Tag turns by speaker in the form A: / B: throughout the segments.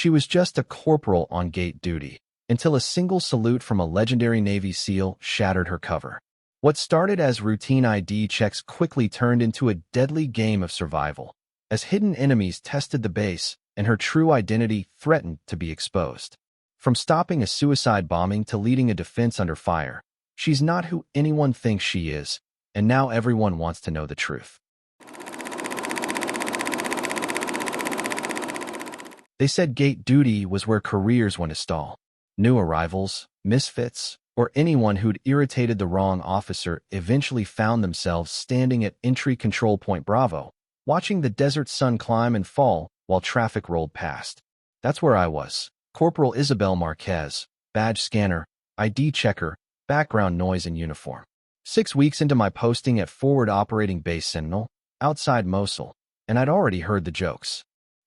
A: She was just a corporal on gate duty, until a single salute from a legendary Navy SEAL shattered her cover. What started as routine ID checks quickly turned into a deadly game of survival, as hidden enemies tested the base and her true identity threatened to be exposed. From stopping a suicide bombing to leading a defense under fire, she's not who anyone thinks she is, and now everyone wants to know the truth. They said gate duty was where careers went astall. New arrivals, misfits, or anyone who'd irritated the wrong officer eventually found themselves standing at entry control point Bravo, watching the desert sun climb and fall while traffic rolled past. That's where I was. Corporal Isabel Marquez, badge scanner, ID checker, background noise in uniform. 6 weeks into my posting at Forward Operating Base Sentinel, outside Mosul, and I'd already heard the jokes.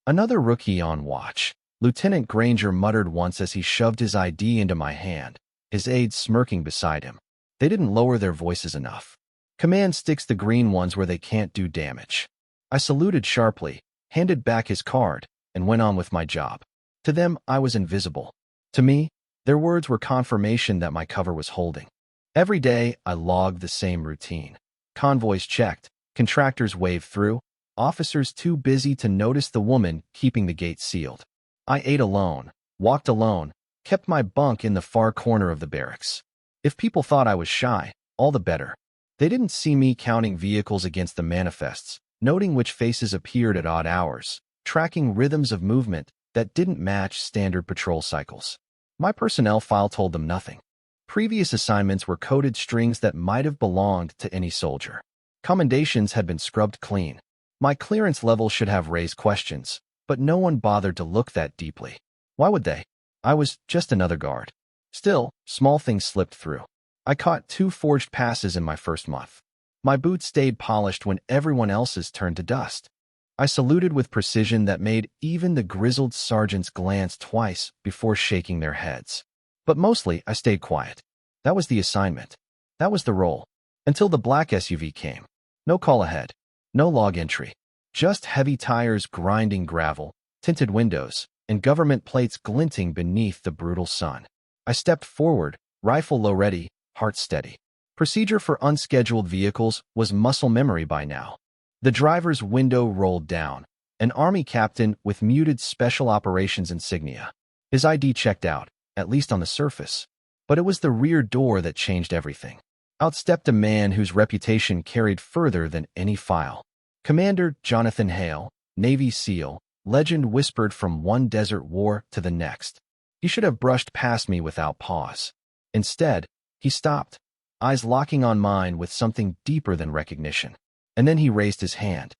A: Another rookie on watch, Lieutenant Granger muttered once as he shoved his ID into my hand, his aides smirking beside him. They didn't lower their voices enough. Command sticks the green ones where they can't do damage. I saluted sharply, handed back his card, and went on with my job. To them, I was invisible. To me, their words were confirmation that my cover was holding. Every day, I logged the same routine. Convoys checked, contractors waved through, officers too busy to notice the woman keeping the gate sealed. I ate alone, walked alone, kept my bunk in the far corner of the barracks. If people thought I was shy, all the better. They didn't see me counting vehicles against the manifests, noting which faces appeared at odd hours, tracking rhythms of movement that didn't match standard patrol cycles. My personnel file told them nothing. Previous assignments were coded strings that might have belonged to any soldier. Commendations had been scrubbed clean. My clearance level should have raised questions, but no one bothered to look that deeply. Why would they? I was just another guard. Still, small things slipped through. I caught 2 forged passes in my first month. My boots stayed polished when everyone else's turned to dust. I saluted with precision that made even the grizzled sergeants glance twice before shaking their heads. But mostly, I stayed quiet. That was the assignment. That was the role. Until the black SUV came. No call ahead. No log entry. Just heavy tires grinding gravel, tinted windows, and government plates glinting beneath the brutal sun. I stepped forward, rifle low ready, heart steady. Procedure for unscheduled vehicles was muscle memory by now. The driver's window rolled down. An Army captain with muted special operations insignia. His ID checked out, at least on the surface. But it was the rear door that changed everything. Out stepped a man whose reputation carried further than any file. Commander Jonathan Hale, Navy SEAL, legend whispered from one desert war to the next. He should have brushed past me without pause. Instead, he stopped, eyes locking on mine with something deeper than recognition. And then he raised his hand.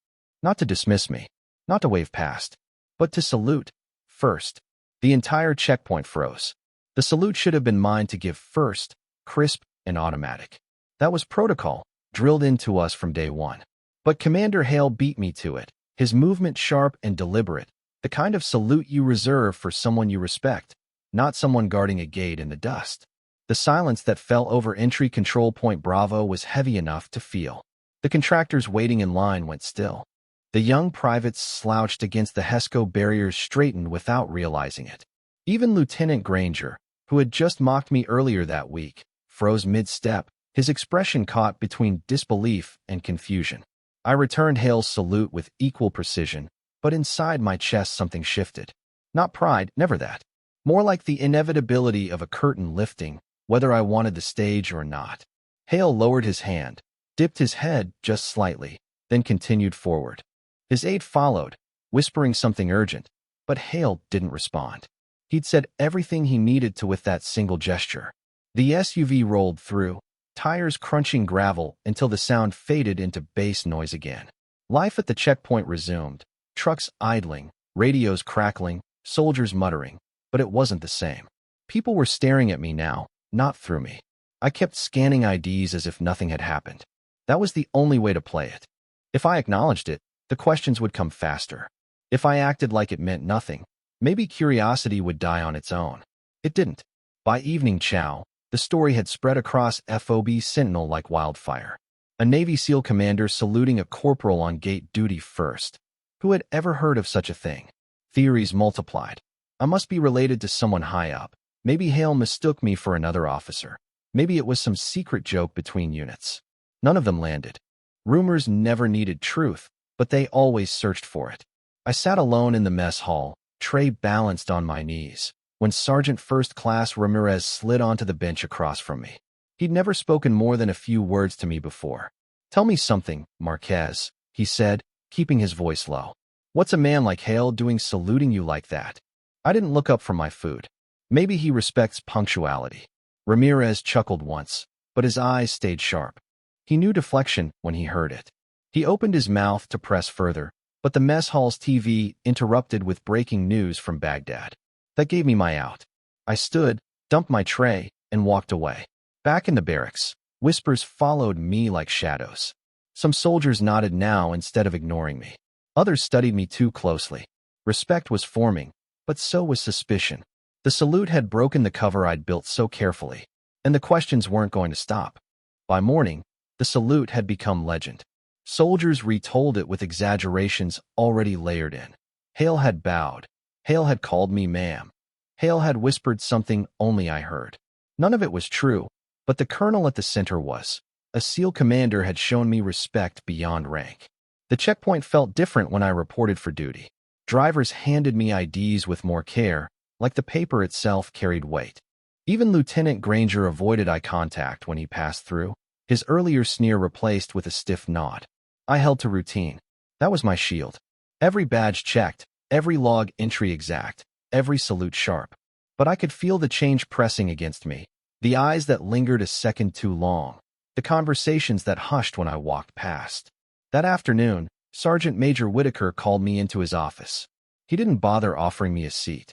A: Not to dismiss me, not to wave past, but to salute. First. The entire checkpoint froze. The salute should have been mine to give first, crisp and automatic. That was protocol, drilled into us from day one. But Commander Hale beat me to it, his movement sharp and deliberate, the kind of salute you reserve for someone you respect, not someone guarding a gate in the dust. The silence that fell over entry control point Bravo was heavy enough to feel. The contractors waiting in line went still. The young privates slouched against the HESCO barriers straightened without realizing it. Even Lieutenant Granger, who had just mocked me earlier that week, froze mid-step, his expression caught between disbelief and confusion. I returned Hale's salute with equal precision, but inside my chest something shifted. Not pride, never that. More like the inevitability of a curtain lifting, whether I wanted the stage or not. Hale lowered his hand, dipped his head just slightly, then continued forward. His aide followed, whispering something urgent, but Hale didn't respond. He'd said everything he needed to with that single gesture. The SUV rolled through, tires crunching gravel until the sound faded into bass noise again. Life at the checkpoint resumed, trucks idling, radios crackling, soldiers muttering, but it wasn't the same. People were staring at me now, not through me. I kept scanning IDs as if nothing had happened. That was the only way to play it. If I acknowledged it, the questions would come faster. If I acted like it meant nothing, maybe curiosity would die on its own. It didn't. By evening chow, the story had spread across FOB Sentinel like wildfire. A Navy SEAL commander saluting a corporal on gate duty first. Who had ever heard of such a thing? Theories multiplied. I must be related to someone high up. Maybe Hale mistook me for another officer. Maybe it was some secret joke between units. None of them landed. Rumors never needed truth, but they always searched for it. I sat alone in the mess hall, tray balanced on my knees, when Sergeant First Class Ramirez slid onto the bench across from me. He'd never spoken more than a few words to me before. "Tell me something, Marquez," he said, keeping his voice low. "What's a man like Hale doing saluting you like that?" I didn't look up from my food. Maybe he respects punctuality. Ramirez chuckled once, but his eyes stayed sharp. He knew deflection when he heard it. He opened his mouth to press further, but the mess hall's TV interrupted with breaking news from Baghdad. That gave me my out. I stood, dumped my tray, and walked away. Back in the barracks, whispers followed me like shadows. Some soldiers nodded now instead of ignoring me. Others studied me too closely. Respect was forming, but so was suspicion. The salute had broken the cover I'd built so carefully, and the questions weren't going to stop. By morning, the salute had become legend. Soldiers retold it with exaggerations already layered in. Hale had bowed. Hale had called me ma'am. Hale had whispered something only I heard. None of it was true, but the colonel at the center was. A SEAL commander had shown me respect beyond rank. The checkpoint felt different when I reported for duty. Drivers handed me IDs with more care, like the paper itself carried weight. Even Lieutenant Granger avoided eye contact when he passed through, his earlier sneer replaced with a stiff nod. I held to routine. That was my shield. Every badge checked, every log entry exact, every salute sharp. But I could feel the change pressing against me, the eyes that lingered a second too long, the conversations that hushed when I walked past. That afternoon, Sergeant Major Whitaker called me into his office. He didn't bother offering me a seat.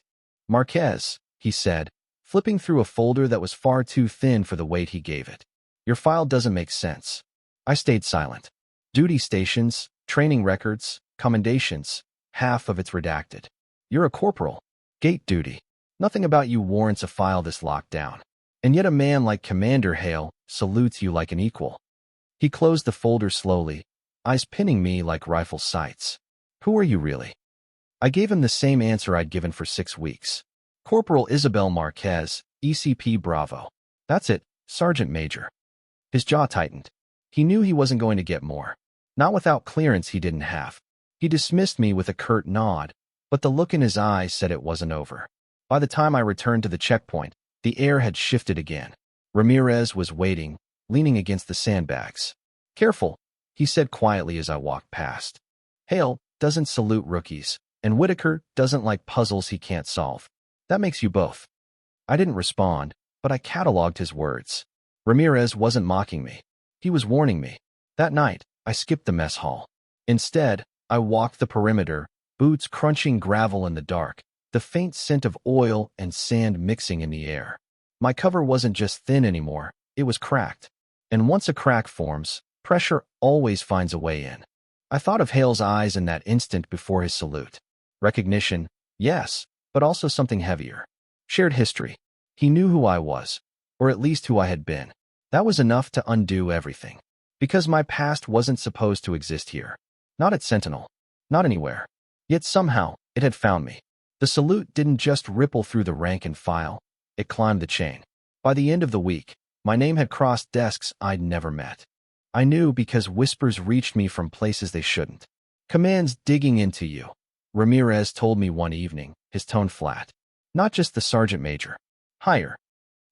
A: "Marquez," he said, flipping through a folder that was far too thin for the weight he gave it. "Your file doesn't make sense." I stayed silent. Duty stations, training records, commendations, half of it's redacted. "You're a corporal. Gate duty. Nothing about you warrants a file this locked down. And yet a man like Commander Hale salutes you like an equal." He closed the folder slowly, eyes pinning me like rifle sights. "Who are you really?" I gave him the same answer I'd given for 6 weeks. "Corporal Isabel Marquez, ECP Bravo." "That's it, Sergeant Major." His jaw tightened. He knew he wasn't going to get more. Not without clearance he didn't have. He dismissed me with a curt nod, but the look in his eyes said it wasn't over. By the time I returned to the checkpoint, the air had shifted again. Ramirez was waiting, leaning against the sandbags. "Careful," he said quietly as I walked past. "Hale doesn't salute rookies, and Whitaker doesn't like puzzles he can't solve. That makes you both." I didn't respond, but I cataloged his words. Ramirez wasn't mocking me. He was warning me. That night, I skipped the mess hall. Instead, I walked the perimeter, boots crunching gravel in the dark, the faint scent of oil and sand mixing in the air. My cover wasn't just thin anymore, it was cracked. And once a crack forms, pressure always finds a way in. I thought of Hale's eyes in that instant before his salute. Recognition, yes, but also something heavier. Shared history. He knew who I was, or at least who I had been. That was enough to undo everything. Because my past wasn't supposed to exist here. Not at Sentinel. Not anywhere. Yet somehow, it had found me. The salute didn't just ripple through the rank and file, it climbed the chain. By the end of the week, my name had crossed desks I'd never met. I knew because whispers reached me from places they shouldn't. "Command's digging into you," Ramirez told me one evening, his tone flat. Not just the sergeant major. Higher.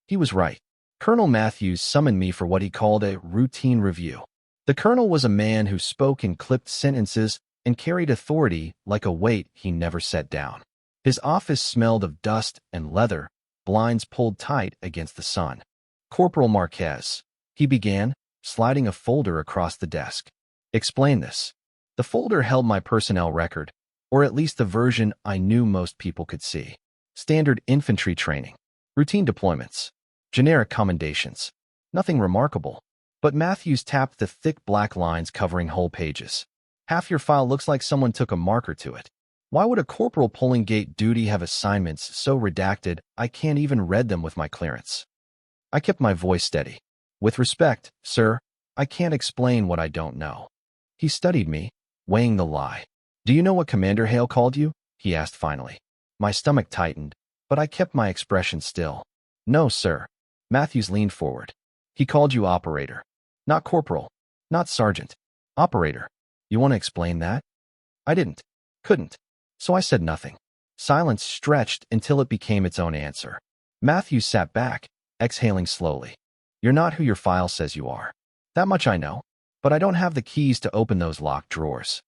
A: He was right. Colonel Matthews summoned me for what he called a routine review. The colonel was a man who spoke in clipped sentences and carried authority like a weight he never set down. His office smelled of dust and leather, blinds pulled tight against the sun. "Corporal Marquez," he began, sliding a folder across the desk. "Explain this." The folder held my personnel record, or at least the version I knew most people could see. Standard infantry training, routine deployments, generic commendations. Nothing remarkable. But Matthews tapped the thick black lines covering whole pages. "Half your file looks like someone took a marker to it. Why would a corporal pulling gate duty have assignments so redacted I can't even read them with my clearance?" I kept my voice steady. "With respect, sir, I can't explain what I don't know." He studied me, weighing the lie. "Do you know what Commander Hale called you?" he asked finally. My stomach tightened, but I kept my expression still. No, sir. Matthews leaned forward. He called you operator. Not corporal. Not sergeant. Operator. You want to explain that? I didn't. Couldn't. So I said nothing. Silence stretched until it became its own answer. Matthews sat back, exhaling slowly. You're not who your file says you are. That much I know. But I don't have the keys to open those locked drawers.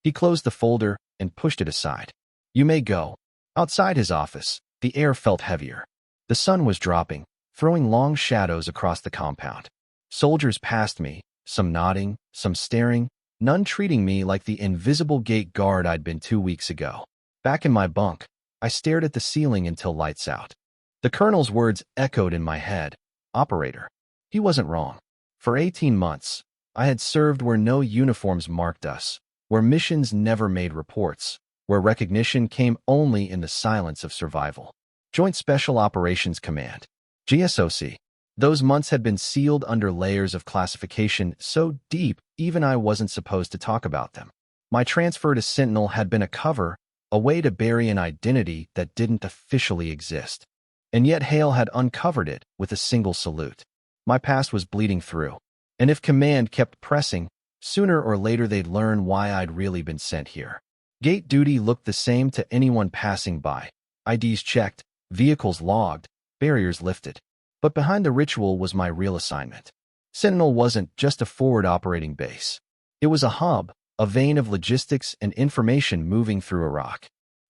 A: He closed the folder and pushed it aside. You may go. Outside his office, the air felt heavier. The sun was dropping, throwing long shadows across the compound. Soldiers passed me, some nodding, some staring, none treating me like the invisible gate guard I'd been 2 weeks ago. Back in my bunk, I stared at the ceiling until lights out. The colonel's words echoed in my head. Operator. He wasn't wrong. For 18 months, I had served where no uniforms marked us, where missions never made reports, where recognition came only in the silence of survival. Joint Special Operations Command, GSOC. Those months had been sealed under layers of classification so deep even I wasn't supposed to talk about them. My transfer to Sentinel had been a cover, a way to bury an identity that didn't officially exist. And yet Hale had uncovered it with a single salute. My past was bleeding through. And if command kept pressing, sooner or later they'd learn why I'd really been sent here. Gate duty looked the same to anyone passing by. IDs checked, vehicles logged, barriers lifted. But behind the ritual was my real assignment. Sentinel wasn't just a forward operating base. It was a hub, a vein of logistics and information moving through Iraq.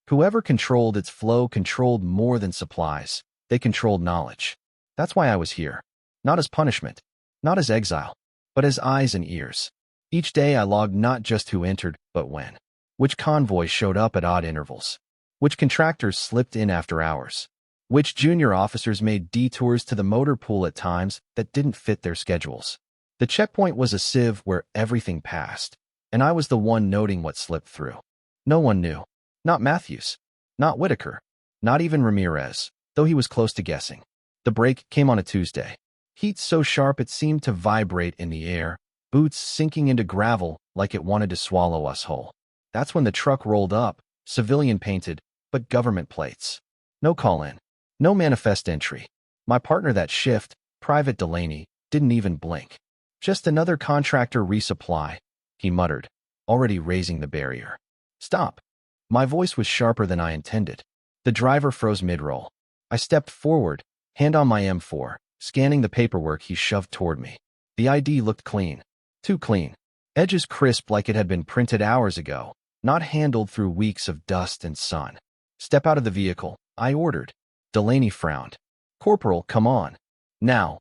A: Whoever controlled its flow controlled more than supplies. They controlled knowledge. That's why I was here. Not as punishment, not as exile, but as eyes and ears. Each day I logged not just who entered, but when. Which convoys showed up at odd intervals. Which contractors slipped in after hours. Which junior officers made detours to the motor pool at times that didn't fit their schedules. The checkpoint was a sieve where everything passed, and I was the one noting what slipped through. No one knew. Not Matthews. Not Whitaker. Not even Ramirez, though he was close to guessing. The break came on a Tuesday. Heat so sharp it seemed to vibrate in the air, boots sinking into gravel like it wanted to swallow us whole. That's when the truck rolled up, civilian painted, but government plates. No call-in. No manifest entry. My partner that shift, Private Delaney, didn't even blink. Just another contractor resupply, he muttered, already raising the barrier. Stop. My voice was sharper than I intended. The driver froze mid-roll. I stepped forward, hand on my M4, scanning the paperwork he shoved toward me. The ID looked clean. Too clean. Edges crisp like it had been printed hours ago, not handled through weeks of dust and sun. Step out of the vehicle, I ordered. Delaney frowned. Corporal, come on. Now.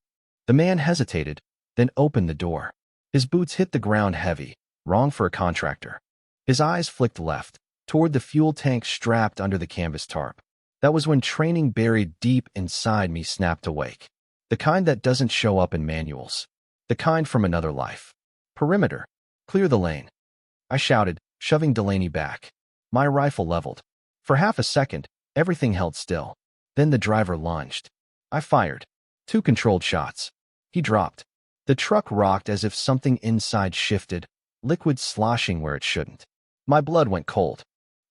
A: The man hesitated, then opened the door. His boots hit the ground heavy, wrong for a contractor. His eyes flicked left, toward the fuel tank strapped under the canvas tarp. That was when training buried deep inside me snapped awake. The kind that doesn't show up in manuals. The kind from another life. Perimeter. Clear the lane. I shouted, shoving Delaney back. My rifle leveled. For half a second, everything held still. Then the driver lunged. I fired. 2 controlled shots. He dropped. The truck rocked as if something inside shifted, liquid sloshing where it shouldn't. My blood went cold.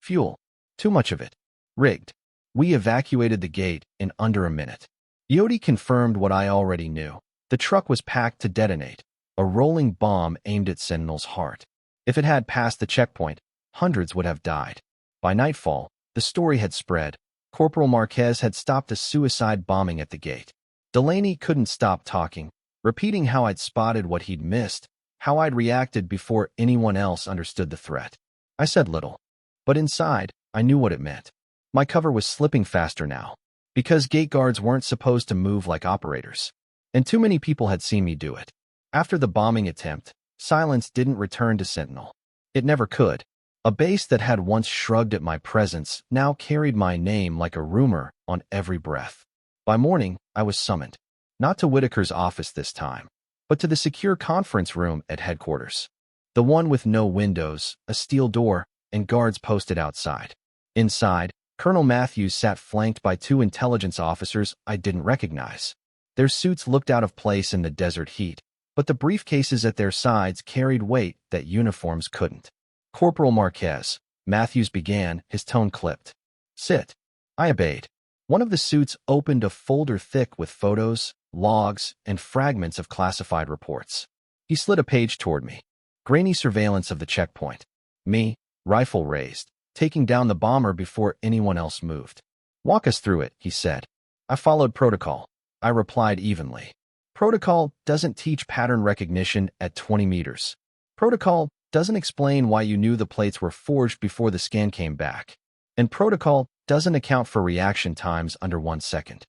A: Fuel. Too much of it. Rigged. We evacuated the gate in under a minute. Yodi confirmed what I already knew. The truck was packed to detonate, a rolling bomb aimed at Sentinel's heart. If it had passed the checkpoint, hundreds would have died. By nightfall, the story had spread. Corporal Marquez had stopped a suicide bombing at the gate. Delaney couldn't stop talking, repeating how I'd spotted what he'd missed, how I'd reacted before anyone else understood the threat. I said little, but inside, I knew what it meant. My cover was slipping faster now, because gate guards weren't supposed to move like operators. And too many people had seen me do it. After the bombing attempt, silence didn't return to Sentinel. It never could. A base that had once shrugged at my presence now carried my name like a rumor on every breath. By morning, I was summoned. Not to Whitaker's office this time, but to the secure conference room at headquarters. The one with no windows, a steel door, and guards posted outside. Inside, Colonel Matthews sat flanked by 2 intelligence officers I didn't recognize. Their suits looked out of place in the desert heat, but the briefcases at their sides carried weight that uniforms couldn't. Corporal Marquez, Matthews began, his tone clipped. Sit. I obeyed. One of the suits opened a folder thick with photos, logs, and fragments of classified reports. He slid a page toward me. Grainy surveillance of the checkpoint. Me, rifle raised, taking down the bomber before anyone else moved. Walk us through it, he said. I followed protocol. I replied evenly. Protocol doesn't teach pattern recognition at 20 meters. Protocol doesn't explain why you knew the plates were forged before the scan came back. And protocol doesn't account for reaction times under 1 second.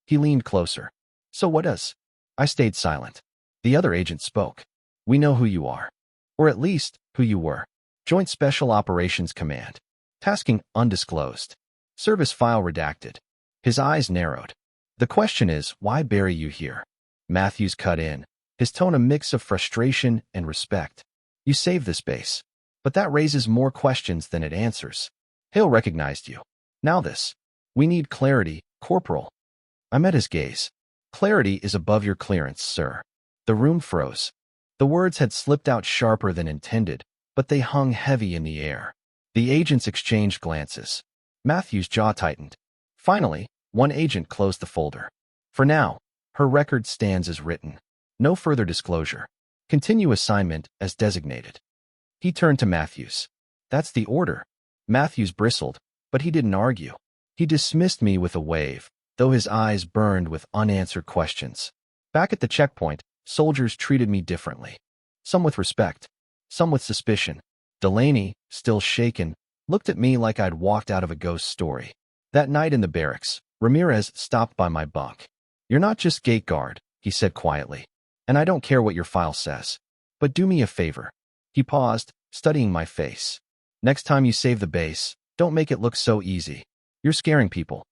A: He leaned closer. So what does? I stayed silent. The other agent spoke. We know who you are. Or at least, who you were. Joint Special Operations Command. Tasking undisclosed. Service file redacted. His eyes narrowed. The question is, why bury you here? Matthews cut in, his tone a mix of frustration and respect. You saved this base. But that raises more questions than it answers. Hale recognized you. Now this. We need clarity, Corporal. I met his gaze. Clarity is above your clearance, sir. The room froze. The words had slipped out sharper than intended, but they hung heavy in the air. The agents exchanged glances. Matthew's jaw tightened. Finally, one agent closed the folder. For now, her record stands as written. No further disclosure. Continue assignment as designated. He turned to Matthews. That's the order. Matthews bristled, but he didn't argue. He dismissed me with a wave, though his eyes burned with unanswered questions. Back at the checkpoint, soldiers treated me differently. Some with respect, some with suspicion. Delaney, still shaken, looked at me like I'd walked out of a ghost story. That night in the barracks, Ramirez stopped by my bunk. You're not just gate guard, he said quietly. And I don't care what your file says. But do me a favor. He paused, studying my face. Next time you save the base, don't make it look so easy. You're scaring people.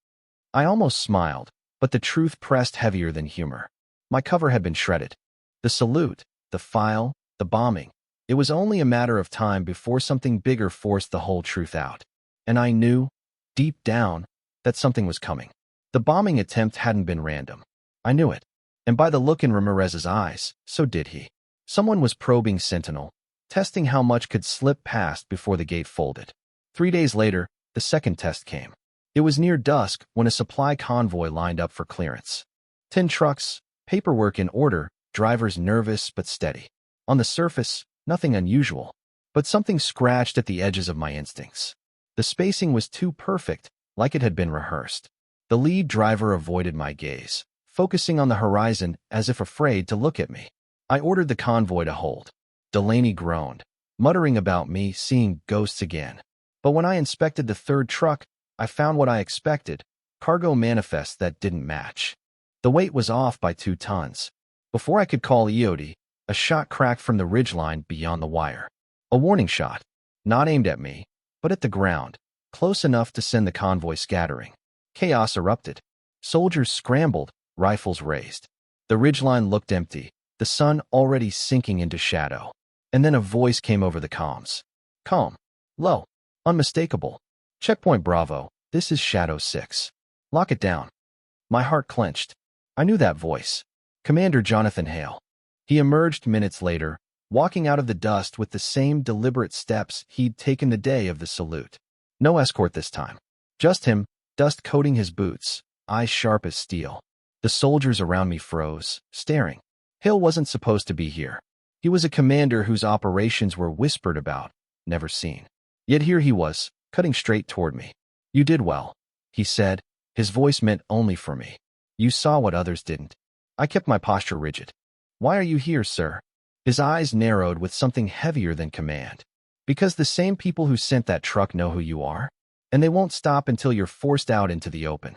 A: I almost smiled, but the truth pressed heavier than humor. My cover had been shredded. The salute, the file, the bombing. It was only a matter of time before something bigger forced the whole truth out. And I knew, deep down, that something was coming. The bombing attempt hadn't been random. I knew it. And by the look in Ramirez's eyes, so did he. Someone was probing Sentinel, testing how much could slip past before the gate folded. 3 days later, the second test came. It was near dusk when a supply convoy lined up for clearance. 10 trucks, paperwork in order, drivers nervous but steady. On the surface, nothing unusual, but something scratched at the edges of my instincts. The spacing was too perfect, like it had been rehearsed. The lead driver avoided my gaze, focusing on the horizon as if afraid to look at me. I ordered the convoy to hold. Delaney groaned, muttering about me seeing ghosts again. But when I inspected the third truck, I found what I expected, cargo manifests that didn't match. The weight was off by 2 tons. Before I could call EOD, a shot cracked from the ridgeline beyond the wire. A warning shot, not aimed at me, but at the ground, close enough to send the convoy scattering. Chaos erupted. Soldiers scrambled, rifles raised. The ridgeline looked empty, the sun already sinking into shadow. And then a voice came over the comms. Calm, low, unmistakable. Checkpoint Bravo, this is Shadow 6. Lock it down. My heart clenched. I knew that voice. Commander Jonathan Hale. He emerged minutes later, walking out of the dust with the same deliberate steps he'd taken the day of the salute. No escort this time. Just him, dust coating his boots, eyes sharp as steel. The soldiers around me froze, staring. Hale wasn't supposed to be here. He was a commander whose operations were whispered about, never seen. Yet here he was, cutting straight toward me. You did well, he said, his voice meant only for me. You saw what others didn't. I kept my posture rigid. Why are you here, sir? His eyes narrowed with something heavier than command. Because the same people who sent that truck know who you are, and they won't stop until you're forced out into the open.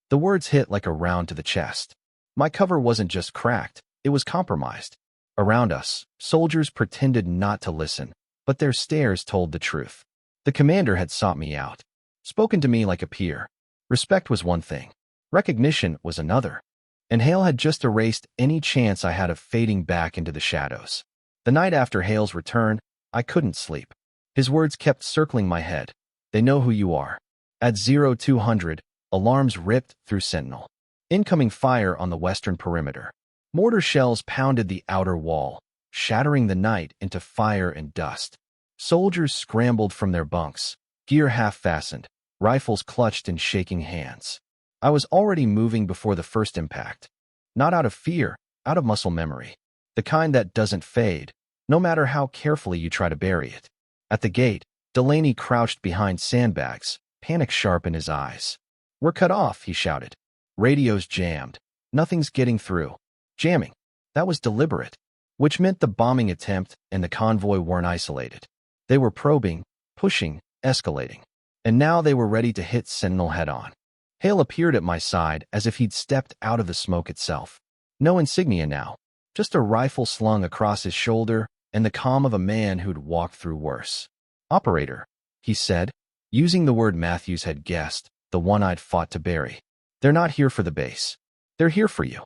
A: The words hit like a round to the chest. My cover wasn't just cracked, it was compromised. Around us, soldiers pretended not to listen, but their stares told the truth. The commander had sought me out, spoken to me like a peer. Respect was one thing. Recognition was another. And Hale had just erased any chance I had of fading back into the shadows. The night after Hale's return, I couldn't sleep. His words kept circling my head. They know who you are. At 0200, alarms ripped through Sentinel. Incoming fire on the western perimeter. Mortar shells pounded the outer wall, shattering the night into fire and dust. Soldiers scrambled from their bunks, gear half-fastened, rifles clutched in shaking hands. I was already moving before the first impact. Not out of fear, out of muscle memory. The kind that doesn't fade, no matter how carefully you try to bury it. At the gate, Delaney crouched behind sandbags, panic sharp in his eyes. "We're cut off," he shouted. "Radio's jammed. Nothing's getting through." Jamming. That was deliberate. Which meant the bombing attempt and the convoy weren't isolated. They were probing, pushing, escalating. And now they were ready to hit Sentinel head-on. Hale appeared at my side as if he'd stepped out of the smoke itself. No insignia now, just a rifle slung across his shoulder and the calm of a man who'd walked through worse. "Operator," he said, using the word Matthews had guessed, the one I'd fought to bury. "They're not here for the base. They're here for you."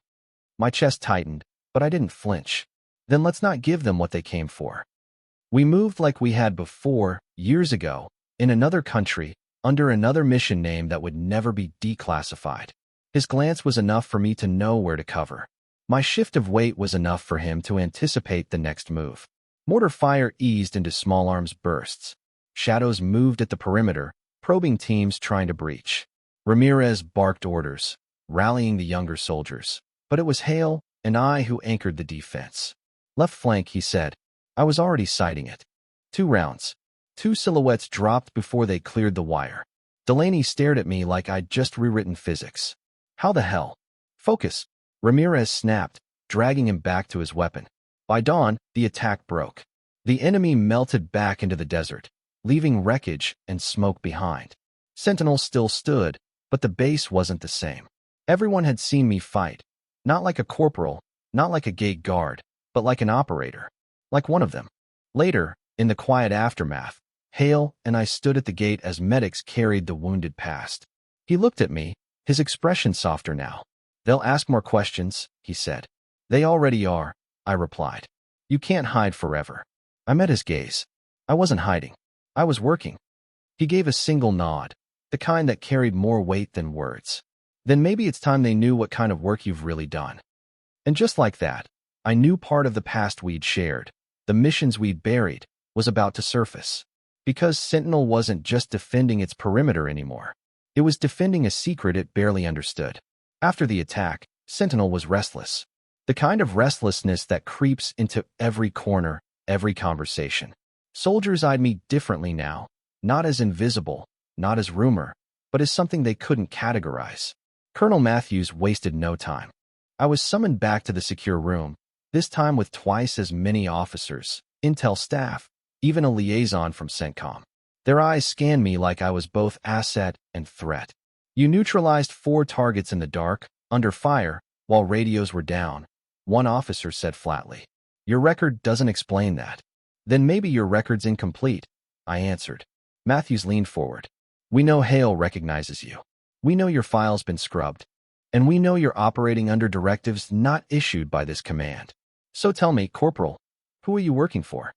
A: My chest tightened, but I didn't flinch. Then let's not give them what they came for. We moved like we had before, years ago, in another country, under another mission name that would never be declassified. His glance was enough for me to know where to cover. My shift of weight was enough for him to anticipate the next move. Mortar fire eased into small arms bursts. Shadows moved at the perimeter, probing teams trying to breach. Ramirez barked orders, rallying the younger soldiers. But it was Hale and I who anchored the defense. "Left flank," he said. I was already sighting it. 2 rounds. 2 silhouettes dropped before they cleared the wire. Delaney stared at me like I'd just rewritten physics. "How the hell?" "Focus," Ramirez snapped, dragging him back to his weapon. By dawn, the attack broke. The enemy melted back into the desert, leaving wreckage and smoke behind. Sentinel still stood, but the base wasn't the same. Everyone had seen me fight. Not like a corporal, not like a gate guard, but like an operator. Like one of them. Later, in the quiet aftermath, Hale and I stood at the gate as medics carried the wounded past. He looked at me, his expression softer now. "They'll ask more questions," he said. "They already are," I replied. "You can't hide forever." I met his gaze. I wasn't hiding. I was working. He gave a single nod, the kind that carried more weight than words. "Then maybe it's time they knew what kind of work you've really done." And just like that, I knew part of the past we'd shared, the missions we'd buried, was about to surface. Because Sentinel wasn't just defending its perimeter anymore. It was defending a secret it barely understood. After the attack, Sentinel was restless. The kind of restlessness that creeps into every corner, every conversation. Soldiers eyed me differently now, not as invisible, not as rumor, but as something they couldn't categorize. Colonel Matthews wasted no time. I was summoned back to the secure room, this time with twice as many officers, intel staff, even a liaison from CENTCOM. Their eyes scanned me like I was both asset and threat. "You neutralized 4 targets in the dark, under fire, while radios were down," one officer said flatly. "Your record doesn't explain that." "Then maybe your record's incomplete," I answered. Matthews leaned forward. "We know Hale recognizes you. We know your file's been scrubbed. And we know you're operating under directives not issued by this command. So tell me, Corporal, who are you working for?"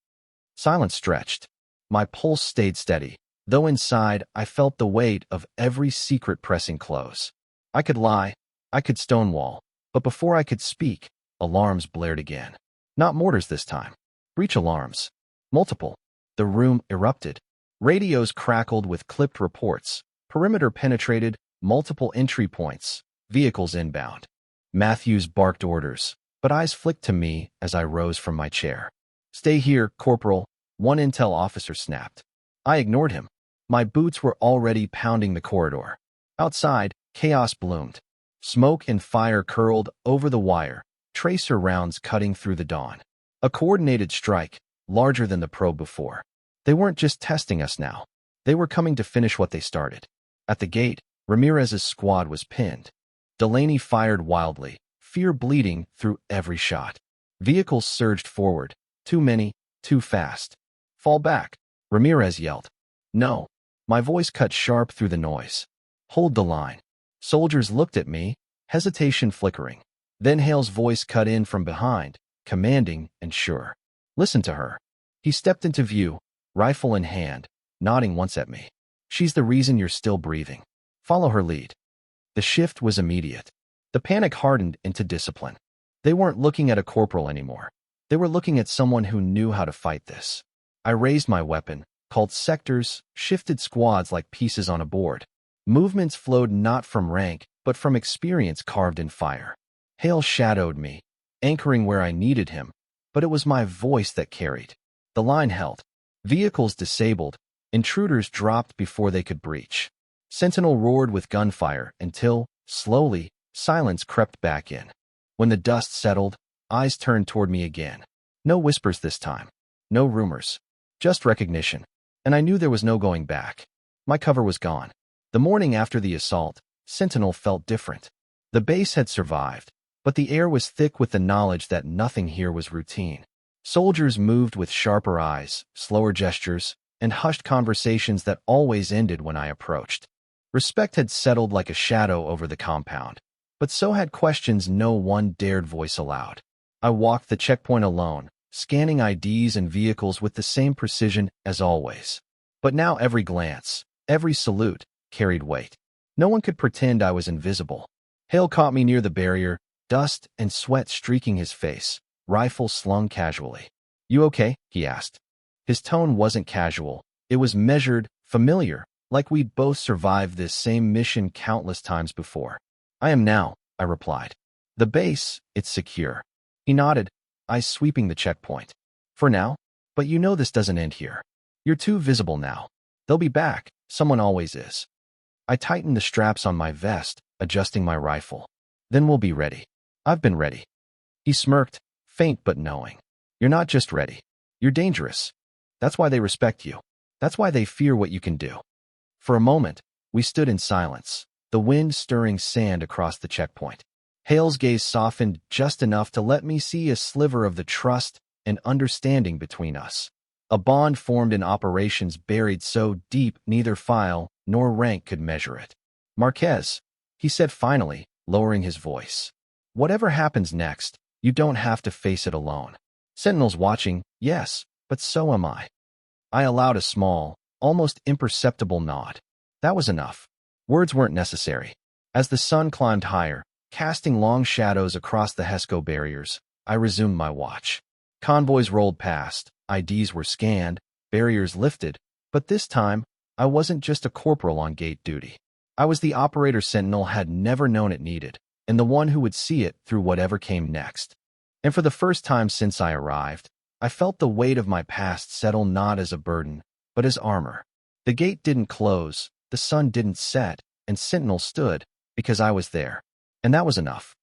A: Silence stretched. My pulse stayed steady, though inside I felt the weight of every secret pressing close. I could lie, I could stonewall, but before I could speak, alarms blared again. Not mortars this time. Breach alarms. Multiple. The room erupted. Radios crackled with clipped reports. Perimeter penetrated, multiple entry points. Vehicles inbound. Matthews barked orders, but eyes flicked to me as I rose from my chair. "Stay here, Corporal," one intel officer snapped. I ignored him. My boots were already pounding the corridor. Outside, chaos bloomed. Smoke and fire curled over the wire, tracer rounds cutting through the dawn. A coordinated strike, larger than the probe before. They weren't just testing us now. They were coming to finish what they started. At the gate, Ramirez's squad was pinned. Delaney fired wildly, fear bleeding through every shot. Vehicles surged forward. Too many, too fast. "Fall back," Ramirez yelled. "No." My voice cut sharp through the noise. "Hold the line." Soldiers looked at me, hesitation flickering. Then Hale's voice cut in from behind, commanding and sure. "Listen to her." He stepped into view, rifle in hand, nodding once at me. "She's the reason you're still breathing. Follow her lead." The shift was immediate. The panic hardened into discipline. They weren't looking at a corporal anymore. They were looking at someone who knew how to fight this. I raised my weapon, called sectors, shifted squads like pieces on a board. Movements flowed not from rank, but from experience carved in fire. Hale shadowed me, anchoring where I needed him, but it was my voice that carried. The line held. Vehicles disabled, intruders dropped before they could breach. Sentinel roared with gunfire until, slowly, silence crept back in. When the dust settled, eyes turned toward me again. No whispers this time. No rumors. Just recognition. And I knew there was no going back. My cover was gone. The morning after the assault, Sentinel felt different. The base had survived, but the air was thick with the knowledge that nothing here was routine. Soldiers moved with sharper eyes, slower gestures, and hushed conversations that always ended when I approached. Respect had settled like a shadow over the compound, but so had questions no one dared voice aloud. I walked the checkpoint alone, scanning IDs and vehicles with the same precision as always. But now every glance, every salute, carried weight. No one could pretend I was invisible. Hale caught me near the barrier, dust and sweat streaking his face, rifle slung casually. "You okay?" he asked. His tone wasn't casual. It was measured, familiar, like we'd both survived this same mission countless times before. "I am now," I replied. "The base, it's secure." He nodded, eyes sweeping the checkpoint. "For now? But you know this doesn't end here. You're too visible now. They'll be back. Someone always is." I tightened the straps on my vest, adjusting my rifle. "Then we'll be ready." "I've been ready." He smirked, faint but knowing. "You're not just ready. You're dangerous. That's why they respect you. That's why they fear what you can do." For a moment, we stood in silence, the wind stirring sand across the checkpoint. Hale's gaze softened just enough to let me see a sliver of the trust and understanding between us. A bond formed in operations buried so deep neither file nor rank could measure it. "Marquez," he said finally, lowering his voice. "Whatever happens next, you don't have to face it alone. Sentinel's watching, yes, but so am I." I allowed a small, almost imperceptible nod. That was enough. Words weren't necessary. As the sun climbed higher, casting long shadows across the HESCO barriers, I resumed my watch. Convoys rolled past, IDs were scanned, barriers lifted, but this time, I wasn't just a corporal on gate duty. I was the operator Sentinel had never known it needed, and the one who would see it through whatever came next. And for the first time since I arrived, I felt the weight of my past settle not as a burden, but as armor. The gate didn't close, the sun didn't set, and Sentinel stood, because I was there. And that was enough.